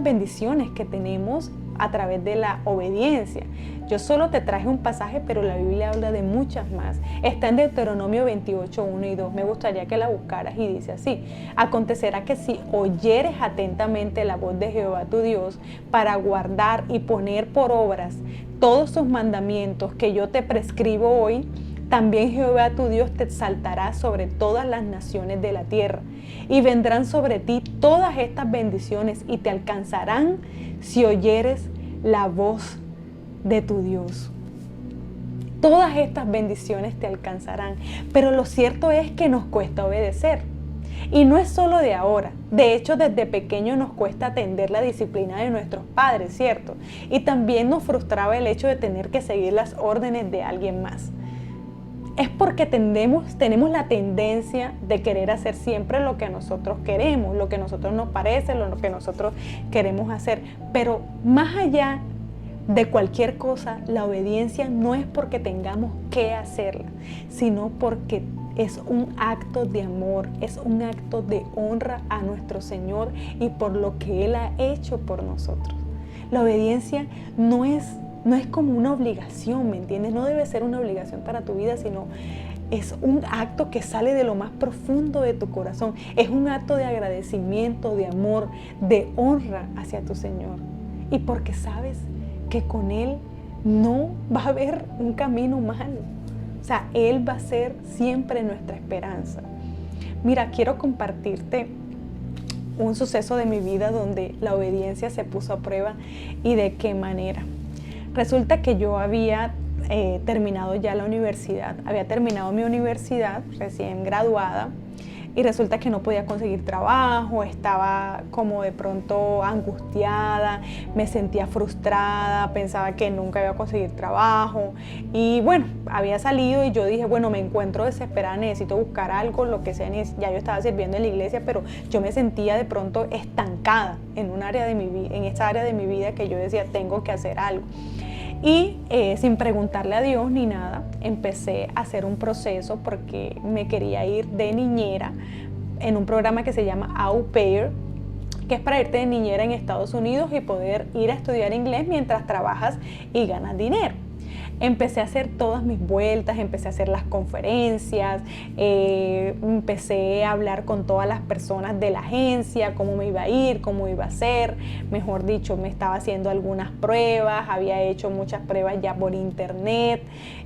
bendiciones que tenemos a través de la obediencia. Yo solo te traje un pasaje, pero la Biblia habla de muchas más. Está en Deuteronomio 28, 1 y 2. Me gustaría que la buscaras y dice así: acontecerá que si oyeres atentamente la voz de Jehová tu Dios para guardar y poner por obras todos sus mandamientos que yo te prescribo hoy, también Jehová tu Dios te exaltará sobre todas las naciones de la tierra, y vendrán sobre ti todas estas bendiciones y te alcanzarán si oyeres la voz de tu Dios. Todas estas bendiciones te alcanzarán, pero lo cierto es que nos cuesta obedecer. Y no es solo de ahora, de hecho desde pequeño nos cuesta atender la disciplina de nuestros padres, ¿cierto? Y también nos frustraba el hecho de tener que seguir las órdenes de alguien más. Es porque tenemos la tendencia de querer hacer siempre lo que nosotros queremos, lo que a nosotros nos parece, lo que nosotros queremos hacer. Pero más allá de cualquier cosa, la obediencia no es porque tengamos que hacerla, sino porque es un acto de amor, es un acto de honra a nuestro Señor y por lo que Él ha hecho por nosotros. La obediencia no es como una obligación, ¿me entiendes? No debe ser una obligación para tu vida, sino es un acto que sale de lo más profundo de tu corazón. Es un acto de agradecimiento, de amor, de honra hacia tu Señor. Y porque sabes que con Él no va a haber un camino malo. O sea, Él va a ser siempre nuestra esperanza. Mira, quiero compartirte un suceso de mi vida donde la obediencia se puso a prueba y de qué manera. Resulta que yo había terminado ya la universidad, había terminado mi universidad recién graduada y resulta que no podía conseguir trabajo, estaba como de pronto angustiada, me sentía frustrada, pensaba que nunca iba a conseguir trabajo y bueno, había salido y yo dije, bueno, me encuentro desesperada, necesito buscar algo, lo que sea, ya yo estaba sirviendo en la iglesia, pero yo me sentía de pronto estancada en un área de mi vida, en esta área de mi vida que yo decía, tengo que hacer algo. Y sin preguntarle a Dios ni nada, empecé a hacer un proceso porque me quería ir de niñera en un programa que se llama Au Pair, que es para irte de niñera en Estados Unidos y poder ir a estudiar inglés mientras trabajas y ganas dinero. Empecé a hacer todas mis vueltas, empecé a hacer las conferencias, empecé a hablar con todas las personas de la agencia, cómo me iba a ir, cómo iba a ser. Mejor dicho, me estaba haciendo algunas pruebas, había hecho muchas pruebas ya por internet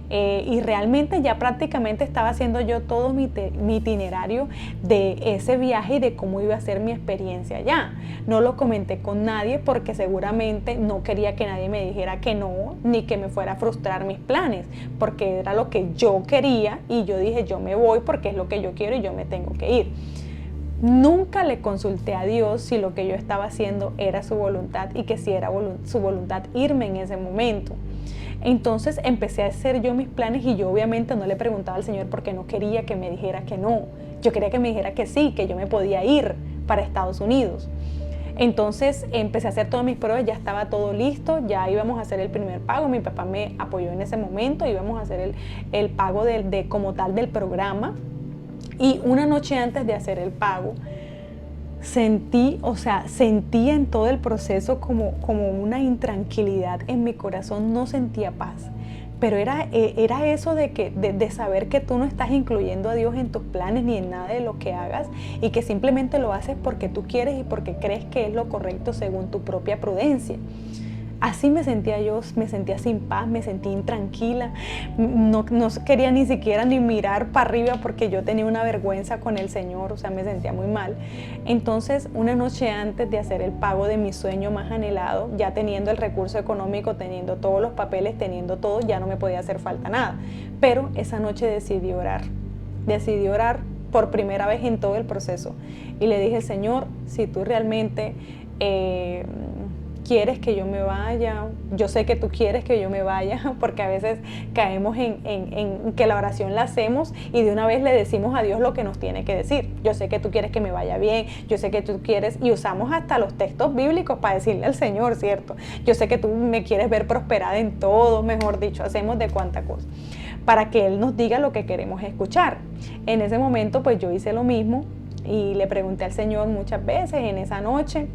y realmente ya prácticamente estaba haciendo yo todo mi itinerario de ese viaje y de cómo iba a ser mi experiencia allá. No lo comenté con nadie porque seguramente no quería que nadie me dijera que no, ni que me fuera a frustrar cancelar mis planes, porque era lo que yo quería y yo dije, yo me voy porque es lo que yo quiero y yo me tengo que ir. Nunca le consulté a Dios si lo que yo estaba haciendo era su voluntad y que si era su voluntad irme en ese momento. Entonces empecé a hacer yo mis planes y yo obviamente no le preguntaba al Señor porque no quería que me dijera que no. Yo quería que me dijera que sí, que yo me podía ir para Estados Unidos. Entonces empecé a hacer todas mis pruebas, ya estaba todo listo, ya íbamos a hacer el primer pago, mi papá me apoyó en ese momento, íbamos a hacer el pago como tal del programa. Y una noche antes de hacer el pago, sentí en todo el proceso como una intranquilidad en mi corazón, no sentía paz. Pero era eso de saber que tú no estás incluyendo a Dios en tus planes ni en nada de lo que hagas y que simplemente lo haces porque tú quieres y porque crees que es lo correcto según tu propia prudencia. Así me sentía yo, me sentía sin paz, me sentía intranquila, no quería ni siquiera ni mirar para arriba porque yo tenía una vergüenza con el Señor, o sea, me sentía muy mal. Entonces, una noche antes de hacer el pago de mi sueño más anhelado, ya teniendo el recurso económico, teniendo todos los papeles, teniendo todo, ya no me podía hacer falta nada. Pero esa noche decidí orar por primera vez en todo el proceso. Y le dije, Señor, si tú realmente quieres que yo me vaya, yo sé que tú quieres que yo me vaya, porque a veces caemos en que la oración la hacemos y de una vez le decimos a Dios lo que nos tiene que decir. Yo sé que tú quieres que me vaya bien, yo sé que tú quieres, y usamos hasta los textos bíblicos para decirle al Señor, ¿cierto? Yo sé que tú me quieres ver prosperada en todo, mejor dicho, hacemos de cuánta cosa, para que Él nos diga lo que queremos escuchar. En ese momento, pues yo hice lo mismo y le pregunté al Señor muchas veces en esa noche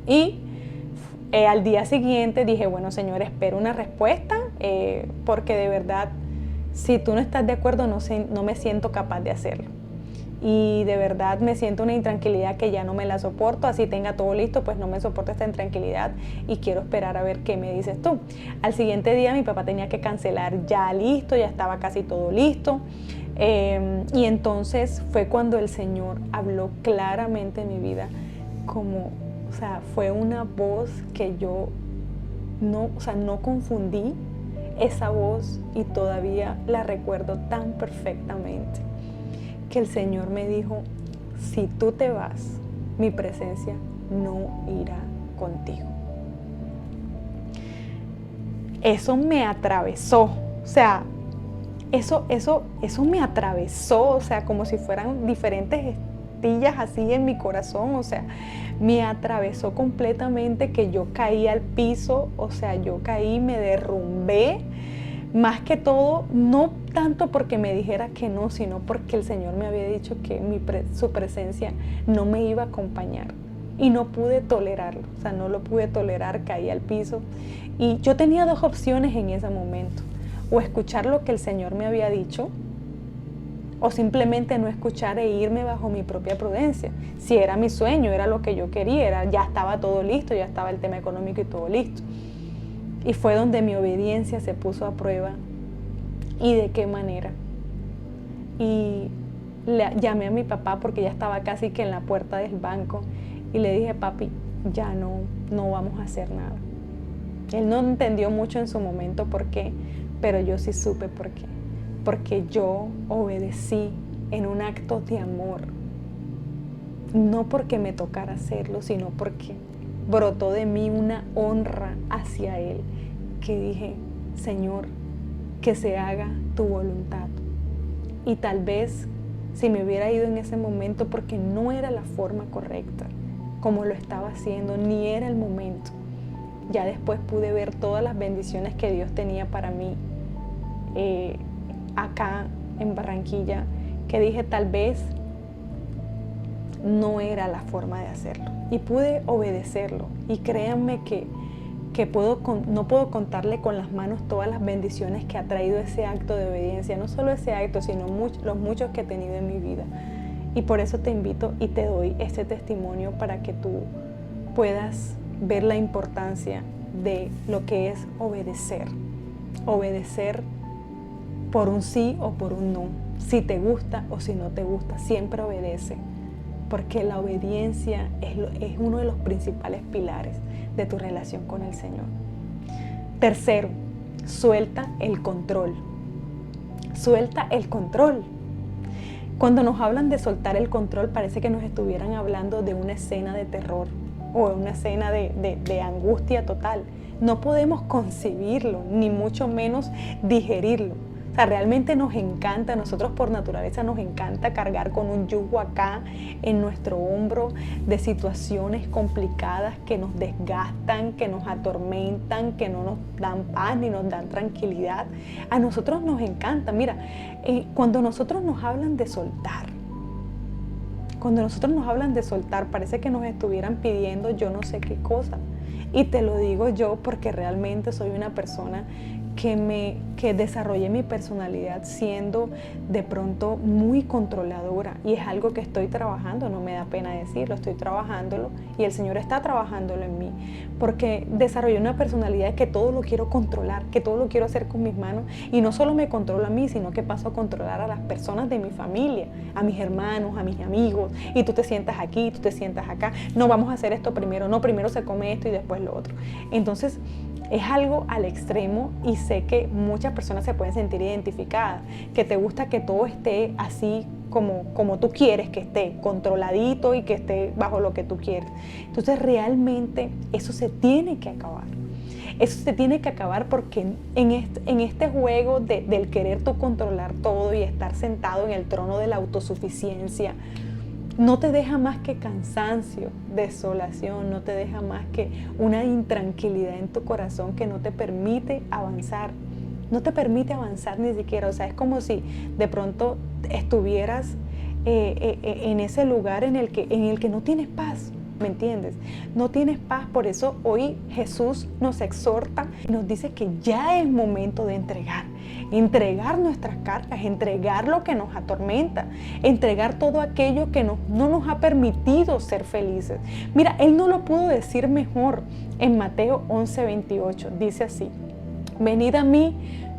y al día siguiente dije, bueno, Señor, espero una respuesta porque de verdad, si tú no estás de acuerdo, no me siento capaz de hacerlo. Y de verdad me siento una intranquilidad que ya no me la soporto, así tenga todo listo, pues no me soporto esta intranquilidad y quiero esperar a ver qué me dices tú. Al siguiente día mi papá tenía que cancelar ya listo, ya estaba casi todo listo. Y entonces fue cuando el Señor habló claramente en mi vida, o sea, fue una voz que yo no confundí esa voz y todavía la recuerdo tan perfectamente, que el Señor me dijo, si tú te vas, mi presencia no irá contigo. Eso me atravesó, o sea, eso me atravesó, o sea, como si fueran diferentes astillas así en mi corazón, o sea, me atravesó completamente, que yo caí al piso, o sea, yo caí, me derrumbé, más que todo, no tanto porque me dijera que no, sino porque el Señor me había dicho que su presencia no me iba a acompañar y no pude tolerarlo, o sea, no lo pude tolerar, caí al piso y yo tenía dos opciones en ese momento, o escuchar lo que el Señor me había dicho, o simplemente no escuchar e irme bajo mi propia prudencia. Si era mi sueño, era lo que yo quería, ya estaba todo listo, ya estaba el tema económico y todo listo. Y fue donde mi obediencia se puso a prueba. ¿Y de qué manera? Y llamé a mi papá porque ya estaba casi que en la puerta del banco y le dije, papi, ya no vamos a hacer nada. Él no entendió mucho en su momento por qué, pero yo sí supe por qué. Porque yo obedecí en un acto de amor, no porque me tocara hacerlo, sino porque brotó de mí una honra hacia Él, que dije, Señor, que se haga tu voluntad. Y tal vez si me hubiera ido en ese momento porque no era la forma correcta, como lo estaba haciendo, ni era el momento, ya después pude ver todas las bendiciones que Dios tenía para mí, acá en Barranquilla, que dije tal vez no era la forma de hacerlo y pude obedecerlo, y créanme que no puedo contarle con las manos todas las bendiciones que ha traído ese acto de obediencia, no solo ese acto, sino los muchos que he tenido en mi vida. Y por eso te invito y te doy este testimonio para que tú puedas ver la importancia de lo que es obedecer por un sí o por un no, si te gusta o si no te gusta, siempre obedece, porque la obediencia es uno de los principales pilares de tu relación con el Señor. Tercero, suelta el control. Suelta el control. Cuando nos hablan de soltar el control, parece que nos estuvieran hablando de una escena de terror o una escena de angustia total. No podemos concebirlo, ni mucho menos digerirlo. O sea, realmente nos encanta, nosotros por naturaleza nos encanta cargar con un yugo acá en nuestro hombro de situaciones complicadas que nos desgastan, que nos atormentan, que no nos dan paz ni nos dan tranquilidad. A nosotros nos encanta. Mira, cuando nosotros nos hablan de soltar, parece que nos estuvieran pidiendo yo no sé qué cosa. Y te lo digo yo porque realmente soy una persona que desarrollé mi personalidad siendo de pronto muy controladora, y es algo que estoy trabajando, no me da pena decirlo, estoy trabajándolo y el Señor está trabajándolo en mí, porque desarrollé una personalidad que todo lo quiero controlar, que todo lo quiero hacer con mis manos, y no solo me controlo a mí, sino que paso a controlar a las personas de mi familia, a mis hermanos, a mis amigos, y tú te sientas aquí, tú te sientas acá, no vamos a hacer esto primero, no, primero se come esto y después lo otro. Entonces es algo al extremo, y sé que muchas personas se pueden sentir identificadas, que te gusta que todo esté así como tú quieres que esté, controladito y que esté bajo lo que tú quieres. Entonces realmente eso se tiene que acabar. Eso se tiene que acabar porque en este juego del querer tú controlar todo y estar sentado en el trono de la autosuficiencia, no te deja más que cansancio, desolación, no te deja más que una intranquilidad en tu corazón que no te permite avanzar. No te permite avanzar ni siquiera. O sea, es como si de pronto estuvieras en ese lugar en el que no tienes paz. ¿Me entiendes? No tienes paz. Por eso hoy Jesús nos exhorta y nos dice que ya es momento de entregar nuestras cargas, entregar lo que nos atormenta, entregar todo aquello que no nos ha permitido ser felices. Mira, Él no lo pudo decir mejor. En Mateo 11:28 dice así: venid a mí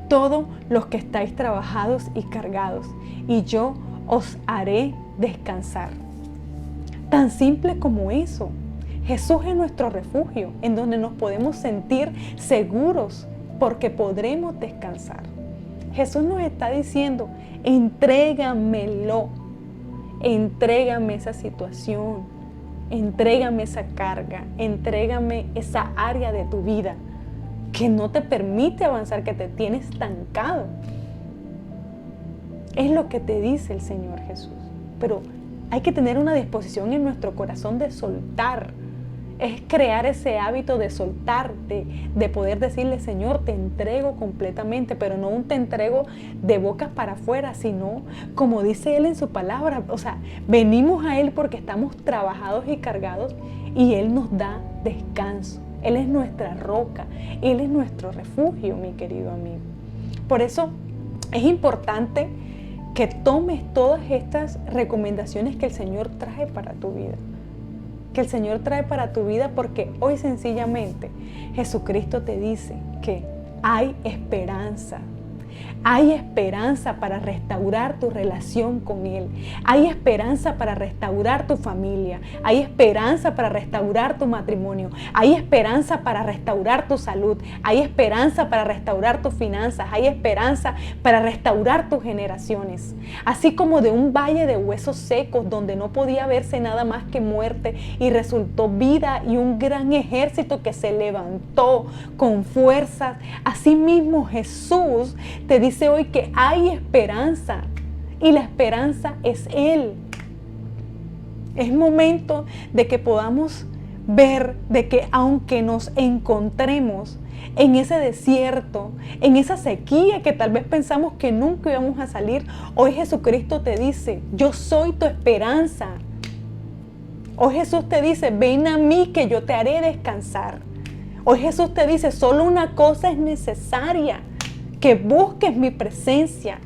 todos los que estáis trabajados y cargados, y yo os haré descansar. Tan simple como eso. Jesús es nuestro refugio, en donde nos podemos sentir seguros porque podremos descansar. Jesús nos está diciendo: entrégamelo, entrégame esa situación, entrégame esa carga, entrégame esa área de tu vida que no te permite avanzar, que te tiene estancado. Es lo que te dice el Señor Jesús. Pero hay que tener una disposición en nuestro corazón de soltar. Es crear ese hábito de soltar, de poder decirle: Señor, te entrego completamente, pero no un te entrego de boca para afuera, sino como dice Él en su palabra. O sea, venimos a Él porque estamos trabajados y cargados, y Él nos da descanso. Él es nuestra roca, Él es nuestro refugio, mi querido amigo. Por eso es importante que tomes todas estas recomendaciones que el Señor trae para tu vida. Que el Señor trae para tu vida, porque hoy sencillamente Jesucristo te dice que hay esperanza. Hay esperanza para restaurar tu relación con Él. Hay esperanza para restaurar tu familia. Hay esperanza para restaurar tu matrimonio. Hay esperanza para restaurar tu salud. Hay esperanza para restaurar tus finanzas. Hay esperanza para restaurar tus generaciones. Así como de un valle de huesos secos donde no podía verse nada más que muerte, y resultó vida y un gran ejército que se levantó con fuerzas. Así mismo Jesús te dice hoy que hay esperanza, y la esperanza es Él. Es momento de que podamos ver de que aunque nos encontremos en ese desierto, en esa sequía que tal vez pensamos que nunca íbamos a salir, hoy Jesucristo te dice: yo soy tu esperanza. Hoy Jesús te dice: ven a mí que yo te haré descansar. Hoy Jesús te dice: solo una cosa es necesaria, que busques mi presencia,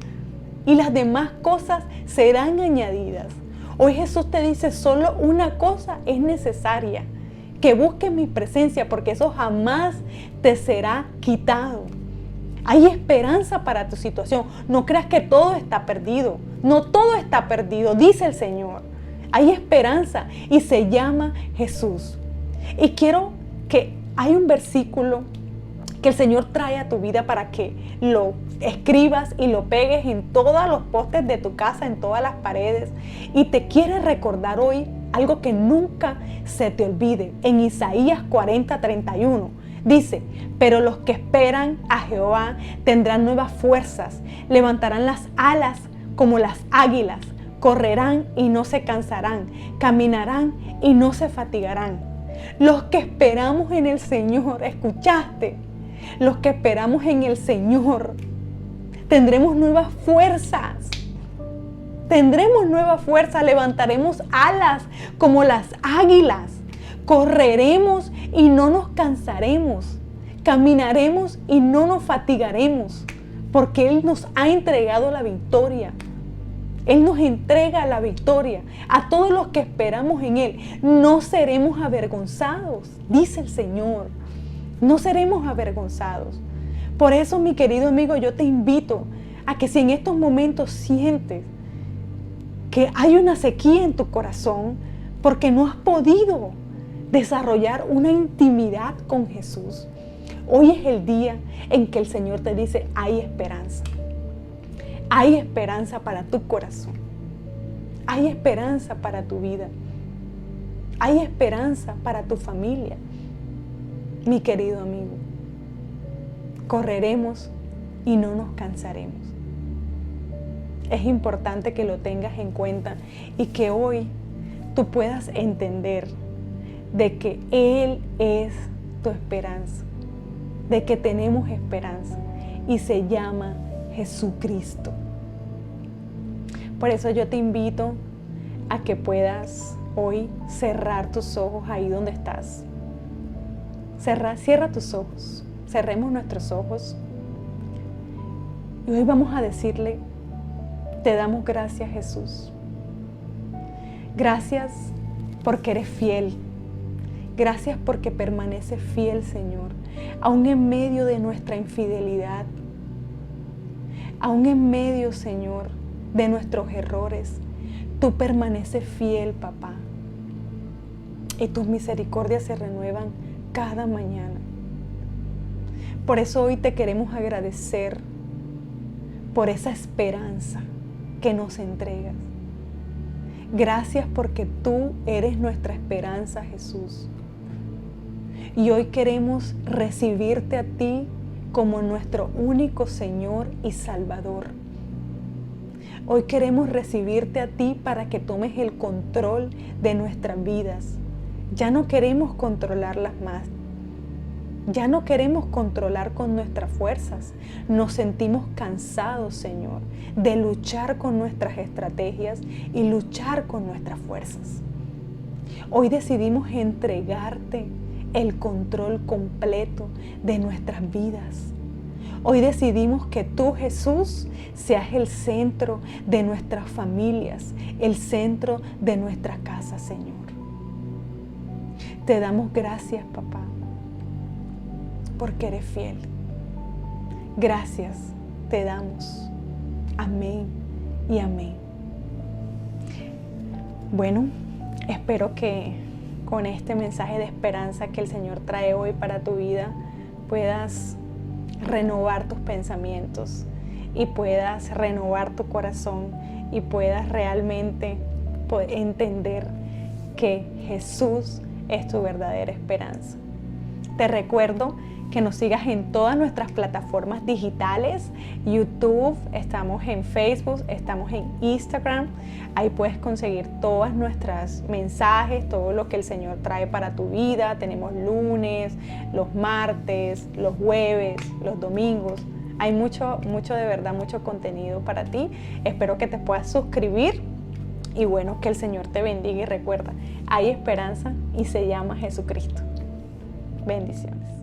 y las demás cosas serán añadidas. Hoy Jesús te dice: solo una cosa es necesaria, que busques mi presencia, porque eso jamás te será quitado. Hay esperanza para tu situación. No creas que todo está perdido. No todo está perdido, dice el Señor. Hay esperanza y se llama Jesús. Y quiero que hay un versículo que el Señor trae a tu vida para que lo escribas y lo pegues en todos los postes de tu casa, en todas las paredes. Y te quiere recordar hoy algo que nunca se te olvide. En Isaías 40:31 dice: pero los que esperan a Jehová tendrán nuevas fuerzas, levantarán las alas como las águilas, correrán y no se cansarán, caminarán y no se fatigarán. Los que esperamos en el Señor, ¿escuchaste? Los que esperamos en el Señor tendremos nuevas fuerzas. Tendremos nueva fuerza, levantaremos alas como las águilas, correremos y no nos cansaremos, caminaremos y no nos fatigaremos, porque Él nos ha entregado la victoria. Él nos entrega la victoria a todos los que esperamos en Él. No seremos avergonzados, dice el Señor. No seremos avergonzados. Por eso, mi querido amigo, yo te invito a que si en estos momentos sientes que hay una sequía en tu corazón porque no has podido desarrollar una intimidad con Jesús, hoy es el día en que el Señor te dice: hay esperanza. Hay esperanza para tu corazón. Hay esperanza para tu vida. Hay esperanza para tu familia. Mi querido amigo, correremos y no nos cansaremos. Es importante que lo tengas en cuenta y que hoy tú puedas entender de que Él es tu esperanza, de que tenemos esperanza y se llama Jesucristo. Por eso yo te invito a que puedas hoy cerrar tus ojos ahí donde estás. Cierra tus ojos, cerremos nuestros ojos y hoy vamos a decirle: te damos gracias, Jesús. Gracias porque eres fiel. Gracias porque permaneces fiel, Señor, aún en medio de nuestra infidelidad, aún en medio, Señor, de nuestros errores. Tú permaneces fiel, papá, y tus misericordias se renuevan cada mañana. Por eso hoy te queremos agradecer por esa esperanza que nos entregas. Gracias porque tú eres nuestra esperanza, Jesús. Y hoy queremos recibirte a ti como nuestro único Señor y Salvador. Hoy queremos recibirte a ti para que tomes el control de nuestras vidas. Ya no queremos controlarlas más. Ya no queremos controlar con nuestras fuerzas. Nos sentimos cansados, Señor, de luchar con nuestras estrategias y luchar con nuestras fuerzas. Hoy decidimos entregarte el control completo de nuestras vidas. Hoy decidimos que tú, Jesús, seas el centro de nuestras familias, el centro de nuestra casa, Señor. Te damos gracias, papá, porque eres fiel. Gracias te damos. Amén y amén. Bueno, espero que con este mensaje de esperanza que el Señor trae hoy para tu vida puedas renovar tus pensamientos y puedas renovar tu corazón y puedas realmente entender que Jesús es tu verdadera esperanza. Te recuerdo que nos sigas en todas nuestras plataformas digitales, YouTube, estamos en Facebook, estamos en Instagram. Ahí puedes conseguir todos nuestros mensajes, todo lo que el Señor trae para tu vida. Tenemos lunes, los martes, los jueves, los domingos. Hay mucho de verdad, mucho contenido para ti. Espero que te puedas suscribir y bueno, que el Señor te bendiga y recuerda, hay esperanza y se llama Jesucristo. Bendiciones.